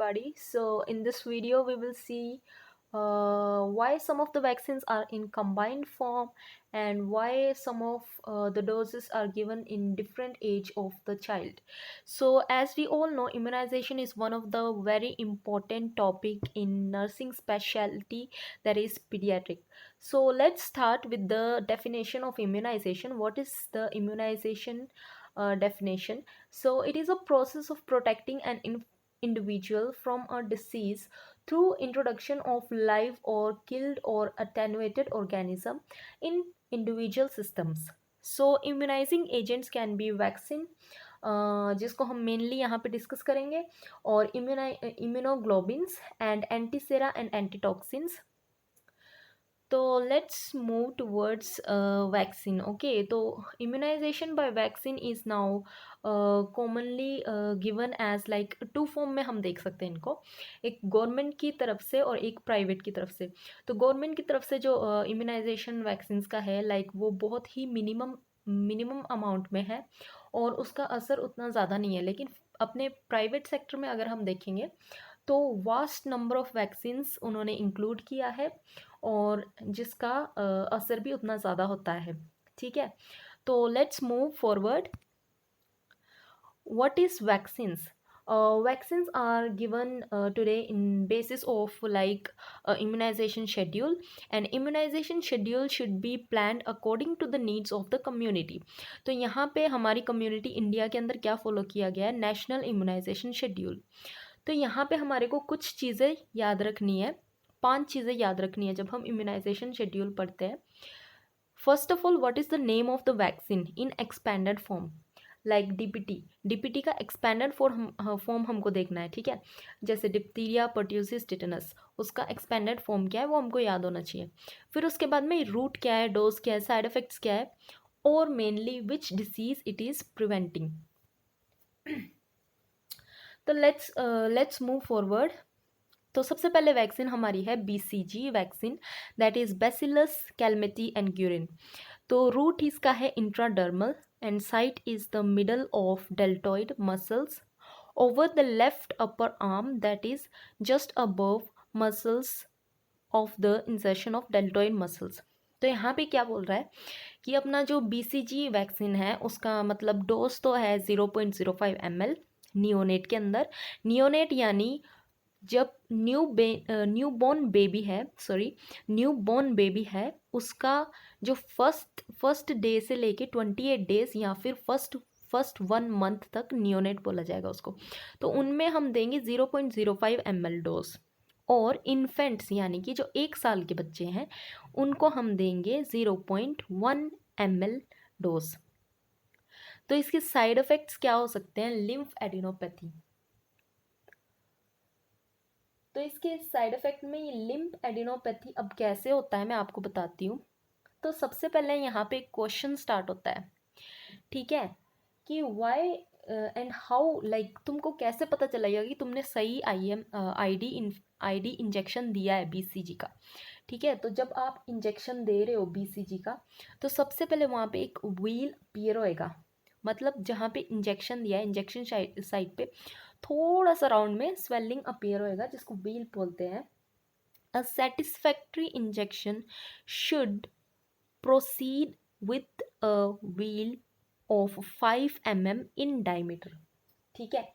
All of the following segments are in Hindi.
everybody. So in this video we will see why some of the vaccines are in combined form and why some of the doses are given in different age of the child. So as we all know, immunization is one of the very important topic in nursing specialty, that is pediatric. So let's start with the definition of immunization. What is the immunization definition? So it is a process of protecting an individual from a disease through introduction of live or killed or attenuated organism in individual systems. So immunizing agents can be vaccine, जिसको हम मेनली यहाँ पे डिस्कस करेंगे, और immunoglobins and antisera and antitoxins. तो let's move towards vaccine. Okay, तो immunisation by vaccine is now commonly given as like to form में हम देख सकते हैं इनको, एक गवर्नमेंट की तरफ से और एक प्राइवेट की तरफ से. तो गवर्नमेंट की तरफ से जो इम्यूनाइजेशन वैक्सीन्स का है, लाइक वो बहुत ही मिनिमम अमाउंट में है और उसका असर उतना ज़्यादा नहीं है. लेकिन अपने प्राइवेट सेक्टर में अगर हम देखेंगे तो वास्ट नंबर ऑफ वैक्सीन्स उन्होंने इंक्लूड किया है और जिसका असर भी उतना ज़्यादा होता है. ठीक है, तो let's move forward. What is vaccines? Vaccines are given today in basis of like immunization schedule, and immunization schedule should be planned according to the needs of the community. तो यहाँ पे हमारी कम्युनिटी इंडिया के अंदर क्या फॉलो किया गया है? National immunisation schedule. तो यहाँ पे हमारे को कुछ चीज़ें याद रखनी है, 5 चीज़ें याद रखनी है जब हम इम्यूनाइजेशन शेड्यूल पढ़ते हैं. First of all, what is the name of the vaccine in expanded form? Like DPT का एक्सपेंडेड फॉर्म हमको देखना है. ठीक है, जैसे डिप्थीरिया, पर्ट्यूसिस, टिटेनस, उसका एक्सपेंडेड फॉर्म क्या है वो हमको याद होना चाहिए. फिर उसके बाद में रूट क्या है, डोज क्या है, साइड इफेक्ट्स क्या है, और mainly which disease it is preventing. तो लेट्स मूव फॉरवर्ड. तो सबसे पहले वैक्सीन हमारी है BCG vaccine, that is bacillus Calmette and Guerin. तो रूट इसका है intradermal and site is the middle of deltoid muscles over the left upper arm, that is just above muscles of the insertion of deltoid muscles. तो यहाँ पे क्या बोल रहा है कि अपना जो BCG वैक्सीन है उसका मतलब डोज तो है 0.05 ml नियोनेट के अंदर. नियोनेट यानी जब न्यू बॉर्न बेबी है उसका जो फर्स्ट डे से लेके 28 डेज या फिर फर्स्ट 1 मंथ तक नियोनेट बोला जाएगा उसको. तो उनमें हम देंगे 0.05 ml डोज. और इन्फेंट्स यानी कि जो 1 साल के बच्चे हैं उनको हम देंगे 0.1 ml डोज. तो इसके साइड इफ़ेक्ट्स क्या हो सकते हैं? Lymph adenopathy. तो इसके साइड इफ़ेक्ट में ये लिम्फ एडिनोपैथी अब कैसे होता है मैं आपको बताती हूँ. तो सबसे पहले यहाँ पे एक क्वेश्चन स्टार्ट होता है. ठीक है, कि वाई एंड हाउ, लाइक तुमको कैसे पता चलेगा कि तुमने सही आईडी इंजेक्शन दिया है BCG का. ठीक है, तो जब आप इंजेक्शन दे रहे हो BCG का तो सबसे पहले वहाँ पे एक व्हील अपीयर होएगा. मतलब जहाँ पे इंजेक्शन दिया है, इंजेक्शन साइट पे थोड़ा सा राउंड में स्वेलिंग अपीयर होएगा जिसको व्हील बोलते हैं. A satisfactory injection should proceed with a wheel of 5 mm in diameter. ठीक है,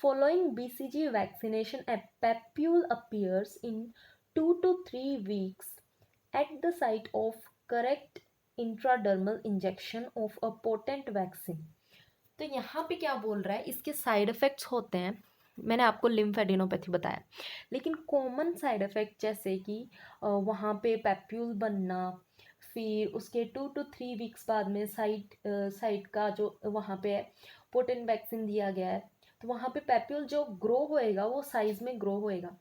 following BCG vaccination a papule appears in 2 to 3 weeks at the site of correct intradermal injection of a potent vaccine. तो यहाँ पे क्या बोल रहा है, इसके साइड इफ़ेक्ट्स होते हैं. मैंने आपको लिम्फ एडिनोपैथी बताया, लेकिन कॉमन साइड इफ़ेक्ट जैसे कि वहाँ पे पैप्यूल बनना, फिर उसके 2 to 3 वीक्स बाद में साइट का जो वहाँ पे पोटेंट वैक्सीन दिया गया है तो वहाँ पे पैप्यूल जो ग्रो होएगा वो साइज में ग्रो होएगा.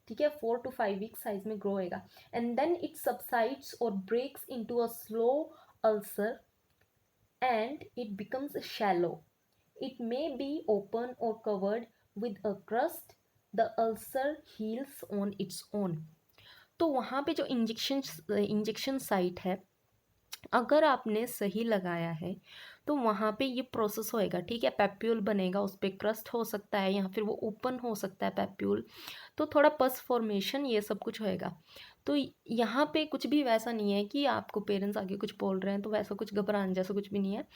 ठीक है, 4 to 5 वीक्स साइज में ग्रो होएगा एंड देन इट सबसाइड्स और breaks into a slow ulcer and it becomes shallow. It may be open or covered with a crust. The ulcer heals on its own. तो वहाँ पे जो इंजेक्शन साइट है अगर आपने सही लगाया है तो वहाँ पे ये प्रोसेस होएगा, ठीक है। पैप्यूल बनेगा, उस पर क्रस्ट हो सकता है या फिर वो ओपन हो सकता है पैप्यूल, तो थोड़ा पस फॉर्मेशन ये सब कुछ होएगा। तो यहाँ पे कुछ भी वैसा नहीं है कि आपको पेरेंट्स आगे कुछ बोल रहे हैं तो वैसा कुछ घबराने जैसा कुछ भी नहीं है।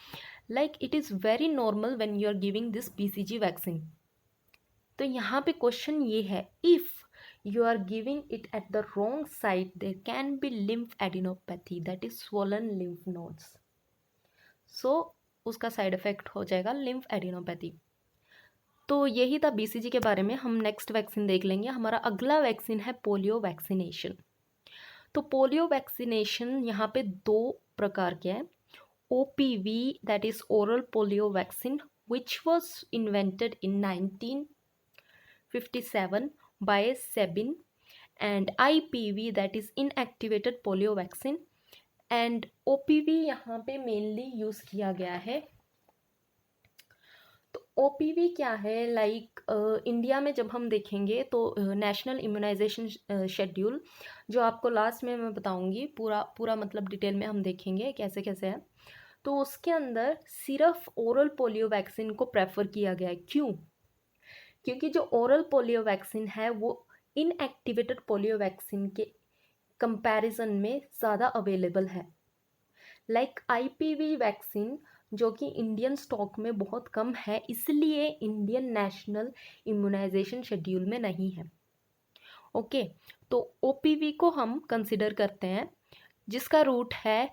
Like it is very normal when you are giving this BCG vaccine. तो यहाँ पे क्वेश्चन ये है, if you are giving it at the wrong site, there can be lymphadenopathy, that is swollen lymph nodes. So उसका साइड इफेक्ट हो जाएगा lymphadenopathy। तो यही था BCG के बारे में। हम नेक्स्ट वैक्सीन देख लेंगे। हमारा अगला वैक्सीन है पोलियो वैक्सीनेशन। तो पोलियो वैक्सीनेशन यहाँ पे 2 प्रकार के हैं। OPV that is oral polio vaccine which was invented in 1957 by Sabin, and IPV that is inactivated polio vaccine, and OPV यहाँ पे मेनली यूज़ किया गया है। तो OPV क्या है, लाइक इंडिया में जब हम देखेंगे तो नेशनल इम्यूनाइजेशन शेड्यूल, जो आपको लास्ट में मैं बताऊंगी, पूरा मतलब डिटेल में हम देखेंगे कैसे कैसे है। तो उसके अंदर सिर्फ ओरल पोलियो वैक्सीन को प्रेफर किया गया है। क्यों? क्योंकि जो ओरल पोलियो वैक्सीन है वो इनएक्टिवेटेड पोलियो वैक्सीन के कंपैरिजन में ज़्यादा अवेलेबल है। लाइक IPV वैक्सीन जो कि इंडियन स्टॉक में बहुत कम है, इसलिए इंडियन नेशनल इम्यूनाइजेशन शेड्यूल में नहीं है। ओके, तो OPV को हम कंसिडर करते हैं, जिसका रूट है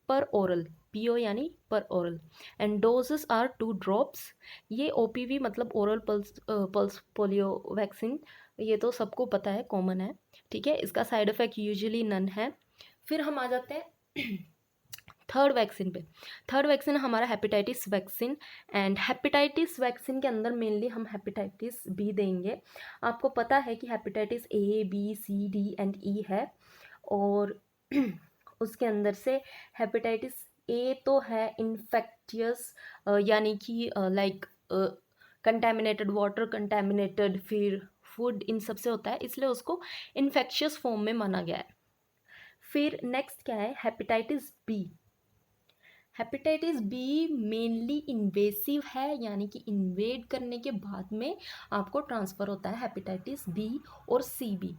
पर ओरल, PO यानी per oral, and doses are 2 drops. ये OPV मतलब ओरल पल्स पोलियो वैक्सीन, ये तो सबको पता है, कॉमन है, ठीक है। इसका साइड इफ़ेक्ट यूजुअली नन है। फिर हम आ जाते हैं थर्ड वैक्सीन पे। थर्ड वैक्सीन हमारा hepatitis vaccine, and hepatitis vaccine के अंदर मेनली हम हेपेटाइटिस B देंगे। आपको पता है कि hepatitis A, B, C, D and E है, और उसके अंदर से हेपेटाइटिस A तो है इन्फेक्टियस, यानी कि लाइक कंटेमिनेटेड वाटर, कंटेमिनेटेड फिर फूड, इन सब से होता है, इसलिए उसको इन्फेक्शियस फॉर्म में माना गया है। फिर नेक्स्ट क्या है, hepatitis B। Hepatitis B mainly invasive है, यानी कि इन्वेड करने के बाद में आपको ट्रांसफ़र होता है हेपेटाइटिस B और CB।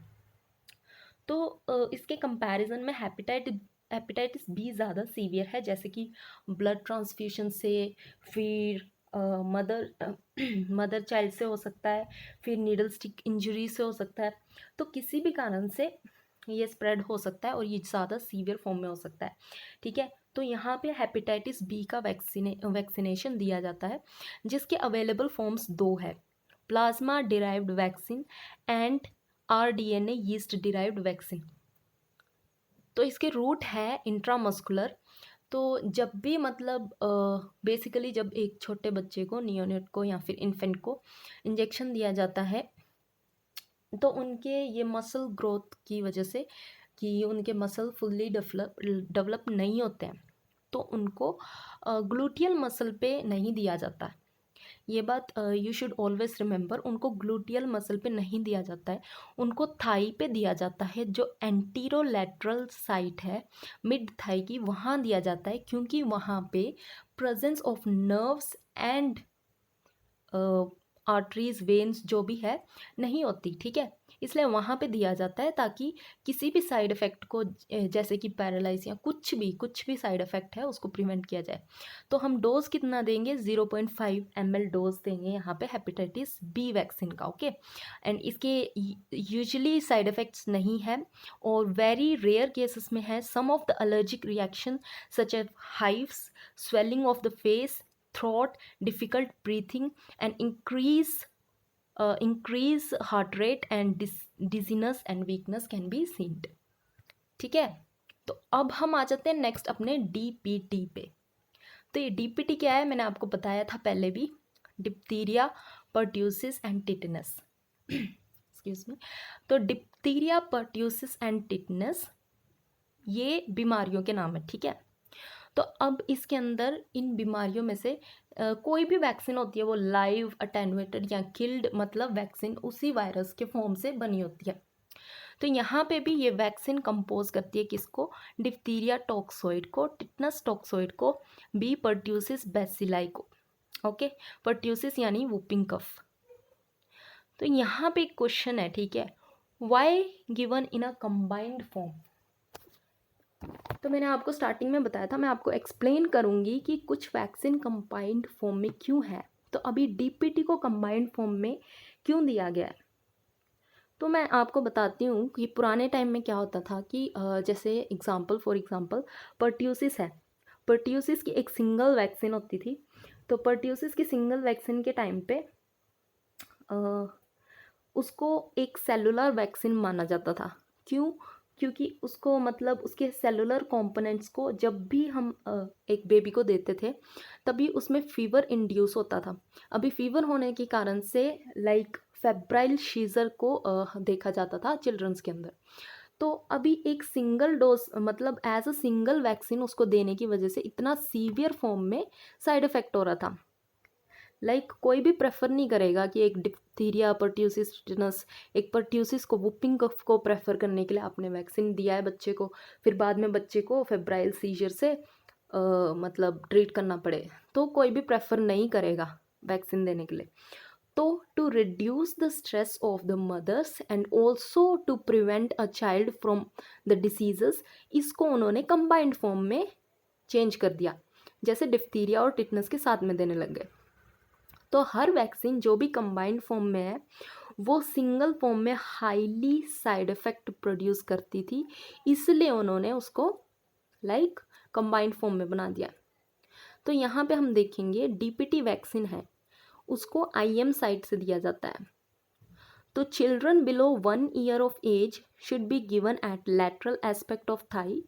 तो इसके कंपैरिजन में हेपेटाइटिस B ज़्यादा सीवियर है, जैसे कि ब्लड ट्रांसफ्यूशन से, फिर मदर चाइल्ड से हो सकता है, फिर नीडल स्टिक इंजरी से हो सकता है। तो किसी भी कारण से ये स्प्रेड हो सकता है और ये ज़्यादा सीवियर फॉर्म में हो सकता है, ठीक है। तो यहाँ पे हेपेटाइटिस B का वैक्सीनेशन दिया जाता है, जिसके अवेलेबल फॉर्म्स 2 है, plasma derived vaccine and RDNA yeast derived vaccine. तो इसके रूट है इंट्रामस्कुलर। तो जब भी मतलब बेसिकली जब एक छोटे बच्चे को, नियोनेट को या फिर इन्फेंट को इंजेक्शन दिया जाता है, तो उनके ये मसल ग्रोथ की वजह से कि उनके मसल फुल्ली डेवलप नहीं होते हैं, तो उनको ग्लूटियल मसल पे नहीं दिया जाता है। ये बात यू शुड ऑलवेज रिमेंबर, उनको ग्लूटियल मसल पे नहीं दिया जाता है, उनको थाई पे दिया जाता है, जो एंटीरोलैटरल साइट है मिड थाई की, वहाँ दिया जाता है, क्योंकि वहाँ पे presence of nerves and arteries, veins जो भी है नहीं होती, ठीक है। इसलिए वहाँ पे दिया जाता है ताकि किसी भी साइड इफ़ेक्ट को, जैसे कि पैरालाइज या कुछ भी साइड इफ़ेक्ट है, उसको प्रिवेंट किया जाए। तो हम डोज कितना देंगे, 0.5 ml डोज देंगे यहाँ पे हेपेटाइटिस B वैक्सीन का, ओके। एंड इसके यूजुअली साइड इफ़ेक्ट्स नहीं है, और वेरी रेयर केसेस में है some of the allergic reaction such as hives, swelling of the face, throat, difficult breathing, and increase heart rate, and dizziness and weakness can be seen, ठीक है। तो अब हम आ जाते हैं नेक्स्ट अपने DPT पे। तो ये DPT क्या है, मैंने आपको बताया था पहले भी, diphtheria, pertussis and tetanus, excuse me. तो डिप्थीरिया, पर्ट्यूसिस एंड टिटनस ये बीमारियों के नाम है, ठीक है। तो अब इसके अंदर इन बीमारियों में से कोई भी वैक्सीन होती है वो लाइव, अटेनुएटेड या किल्ड मतलब वैक्सीन उसी वायरस के फॉर्म से बनी होती है। तो यहाँ पे भी ये वैक्सीन कंपोज करती है किसको, डिप्थीरिया टॉक्सोइड को, टिटनस टॉक्सोइड को, बी पर्ट्यूसिस बेसिलाई को। ओके, पर्ट्यूसिस यानी वूपिंग कफ। तो यहाँ पे एक क्वेश्चन है, ठीक है, why given in a combined form. तो मैंने आपको स्टार्टिंग में बताया था, मैं आपको एक्सप्लेन करूँगी कि कुछ वैक्सीन कंबाइंड फॉर्म में क्यों है। तो अभी डीपीटी को कंबाइंड फॉर्म में क्यों दिया गया है, तो मैं आपको बताती हूँ कि पुराने टाइम में क्या होता था कि जैसे एग्जांपल फॉर एग्जांपल पर्ट्यूसिस है, पर्ट्यूसिस की एक सिंगल वैक्सीन होती थी। तो पर्ट्यूसिस की सिंगल वैक्सीन के टाइम पे उसको एक सेलुलर वैक्सीन माना जाता था। क्यों? क्योंकि उसको मतलब उसके सेलुलर कंपोनेंट्स को जब भी हम एक बेबी को देते थे तभी उसमें फीवर इंड्यूस होता था। अभी फीवर होने के कारण से लाइक फेब्राइल शीजर को देखा जाता था चिल्ड्रंस के अंदर। तो अभी एक सिंगल डोज मतलब एज अ सिंगल वैक्सीन उसको देने की वजह से इतना सीवियर फॉर्म में साइड इफेक्ट हो रहा था। लाइक कोई भी प्रेफर नहीं करेगा कि एक डिप्थीरिया पर्ट्यूसिस टिटनस, एक पर्ट्यूसिस को वुपिंग कफ को प्रेफर करने के लिए आपने वैक्सीन दिया है बच्चे को, फिर बाद में बच्चे को फेब्राइल सीजर से मतलब ट्रीट करना पड़े, तो कोई भी प्रेफर नहीं करेगा वैक्सीन देने के लिए। तो to reduce the stress of the mothers and also to prevent a child from the diseases, इसको उन्होंने कंबाइंड फॉर्म में चेंज कर दिया, जैसे डिप्थीरिया और टिटनस के साथ में देने लग गए। तो हर वैक्सीन जो भी कंबाइंड फॉर्म में है वो सिंगल फॉर्म में हाईली साइड इफ़ेक्ट प्रोड्यूस करती थी, इसलिए उन्होंने उसको लाइक कंबाइंड फॉर्म में बना दिया। तो यहाँ पे हम देखेंगे डीपीटी वैक्सीन है, उसको आईएम साइट से दिया जाता है। तो children below 1 year of age should be given at lateral aspect of thigh.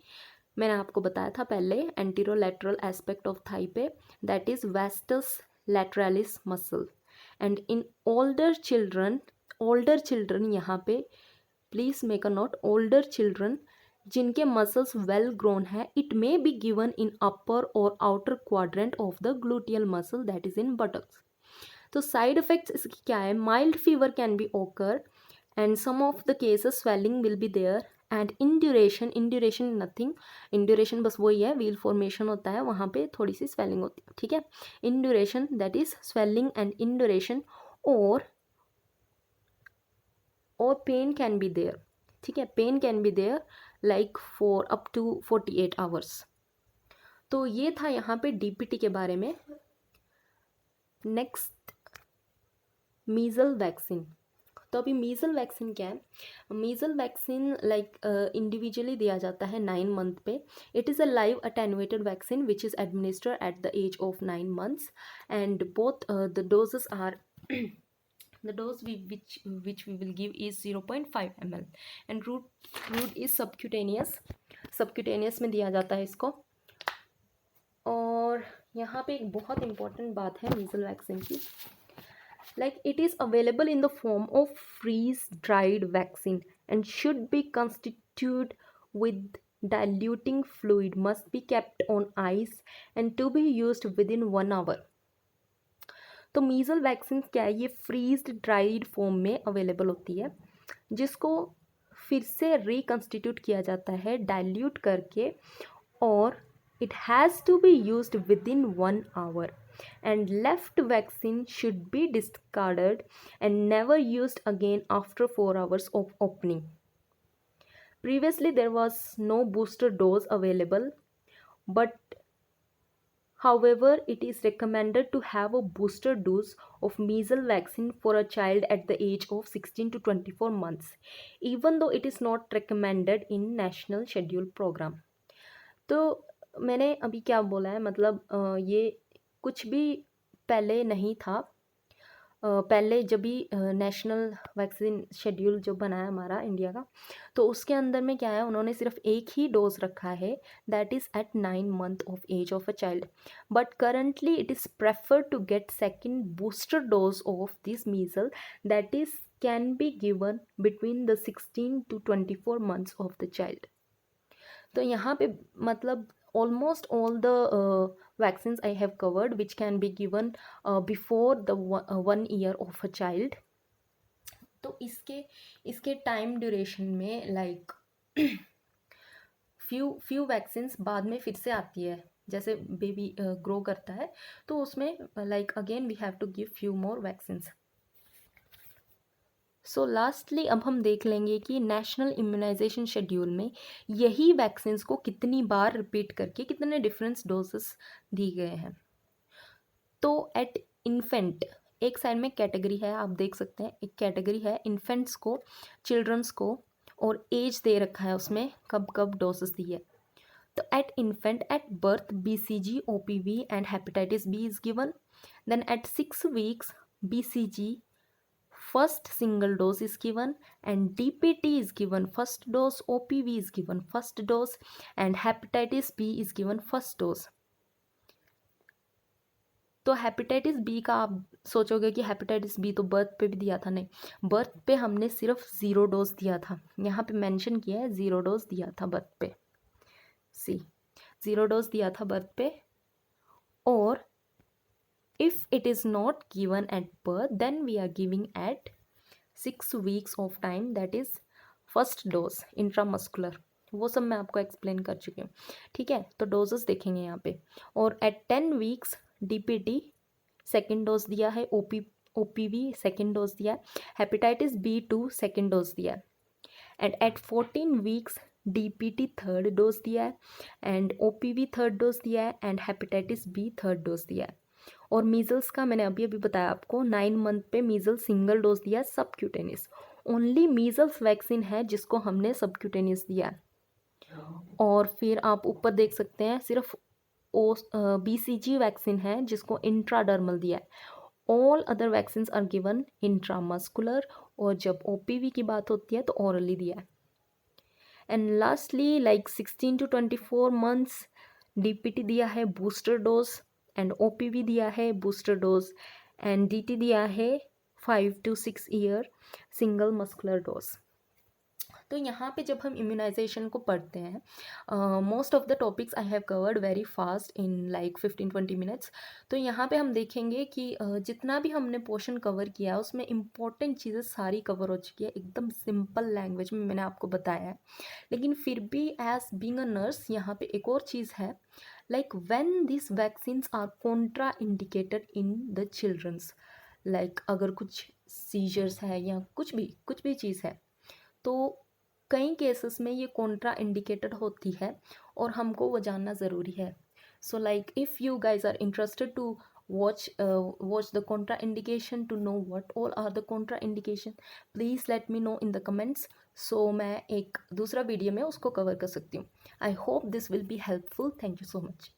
मैंने आपको बताया था पहले एंटीरोलैटरल एस्पेक्ट ऑफ थाई पे, that is vastus lateralis muscle. And in older children यहाँ पे please make a note, older children जिनके मसल्स वेल ग्रोन है, it may be given in upper और outer quadrant of the gluteal muscle that is in buttocks. तो साइड इफेक्ट्स इसकी क्या है, mild fever can be occur and some of the cases swelling will be there and induration nothing, induration बस वही है, व्हील फॉर्मेशन होता है वहाँ पे थोड़ी सी स्वेलिंग होती है, ठीक है। Induration that is swelling and induration और पेन कैन बी देयर, ठीक है, pain can be there like for up to 48 hours. तो ये था यहाँ पे डीपीटी के बारे में। Next measle vaccine. तो अभी मीजल वैक्सीन क्या है, मीजल वैक्सीन लाइक इंडिविजुअली दिया जाता है 9 मंथ पे। It is a live attenuated vaccine which is administered at the age of 9 months and both the doses are the dose which we will give is 0.5 ml and route is subcutaneous में दिया जाता है इसको। और यहाँ पे एक बहुत इंपॉर्टेंट बात है मीजल वैक्सीन की, like it is available in the form of freeze dried vaccine and should be constituted with diluting fluid, must be kept on ice and to be used within 1 hour। तो मीजल वैक्सीन क्या है, ये फ्रीज्ड ड्राइड फॉर्म में अवेलेबल होती है, जिसको फिर से रिकन्स्टिट्यूट किया जाता है डाइल्यूट करके, और it has to be used within 1 hour and left vaccine should be discarded and never used again after 4 hours of opening. Previously there was no booster dose available, but however it is recommended to have a booster dose of measles vaccine for a child at the age of 16 to 24 months, even though it is not recommended in national schedule program। तो मैंने अभी क्या बोला है, मतलब ये कुछ भी पहले नहीं था। पहले जब भी नेशनल वैक्सीन शेड्यूल जो बना है हमारा इंडिया का, तो उसके अंदर में क्या है, उन्होंने सिर्फ एक ही डोज रखा है, that is at 9 month of age of a child. But currently it is prefer to get second booster dose of this measle, that is can be given between the 16 to 24 months of the child. तो यहाँ पे मतलब almost all the vaccines I have covered which can be given before the 1 year of a child। तो तो इसके टाइम ड्यूरेशन में लाइक फ्यू वैक्सीन्स बाद में फिर से आती है, जैसे बेबी ग्रो करता है तो उसमें like again we have to give few more vaccines. So lastly अब हम देख लेंगे कि नेशनल इम्यूनाइजेशन शेड्यूल में यही वैक्सीन्स को कितनी बार रिपीट करके कितने डिफरेंस डोजेस दी गए हैं। तो एट इन्फेंट एक साइड में कैटेगरी है, आप देख सकते हैं एक कैटेगरी है इन्फेंट्स को, चिल्ड्रंस को, और एज दे रखा है उसमें कब कब डोजेस दी है। तो at infant at birth BCG, OPV and hepatitis B is given. Then at 6 weeks BCG first single dose is given and DPT is given first dose, OPV is given first dose and hepatitis B is given first dose। तो हेपेटाइटिस बी का आप सोचोगे कि हेपेटाइटिस बी तो बर्थ पे भी दिया था, नहीं, बर्थ पे हमने सिर्फ 0 डोज दिया था, यहाँ पे मेंशन किया है 0 डोज दिया था बर्थ पे, सी 0 डोज दिया था बर्थ पे। और if it is not given at birth then we are giving at 6 weeks of time, that is first dose intramuscular, वो सब मैं आपको एक्सप्लेन कर चुकी हूँ, ठीक है। तो डोजेस देखेंगे यहाँ पे। और at 10 weeks DPT second dose दिया है, OPV सेकेंड डोज दिया है, हेपेटाइटिस B2 सेकेंड डोज दिया है, and at 14 weeks DPT third dose दिया है एंड OPV थर्ड डोज दिया है and hepatitis B third dose दिया है। और मीजल्स का मैंने अभी बताया आपको, 9 month पे मीजल्स सिंगल डोज दिया है सबक्यूटेनियस, ओनली मीजल्स वैक्सीन है जिसको हमने सबक्यूटेनियस दिया है। और फिर आप ऊपर देख सकते हैं सिर्फ BCG वैक्सीन है जिसको इंट्राडर्मल दिया है, all other vaccines are given intramuscular, और जब OPV की बात होती है तो ऑरली दिया है। And lastly like 16 to 24 months DPT दिया है बूस्टर डोज एंड OPV दिया है बूस्टर डोज एंड DT दिया है 5 to 6 year single muscular dose. तो यहाँ पे जब हम इम्यूनाइजेशन को पढ़ते हैं, most of the topics I have covered very fast in like 15-20 minutes। तो यहाँ पे हम देखेंगे कि जितना भी हमने पोर्शन कवर किया है उसमें इंपॉर्टेंट चीज़ें सारी कवर हो चुकी है, एकदम सिंपल लैंग्वेज में मैंने आपको बताया है। लेकिन फिर भी एज बीइंग अ नर्स यहाँ पे एक और चीज़ है, like when this vaccines are contraindicated in the childrens, like अगर कुछ सीजर्स है या कुछ भी चीज़ है तो कई केसेस में ये कॉन्ट्रा इंडिकेटेड होती है और हमको वो जानना ज़रूरी है। So like if you guys are interested to watch the contraindication to know what all are the contraindication, please let me know in the comments, so मैं एक दूसरा वीडियो में उसको कवर कर सकती हूँ। I hope this will be helpful. Thank you so much.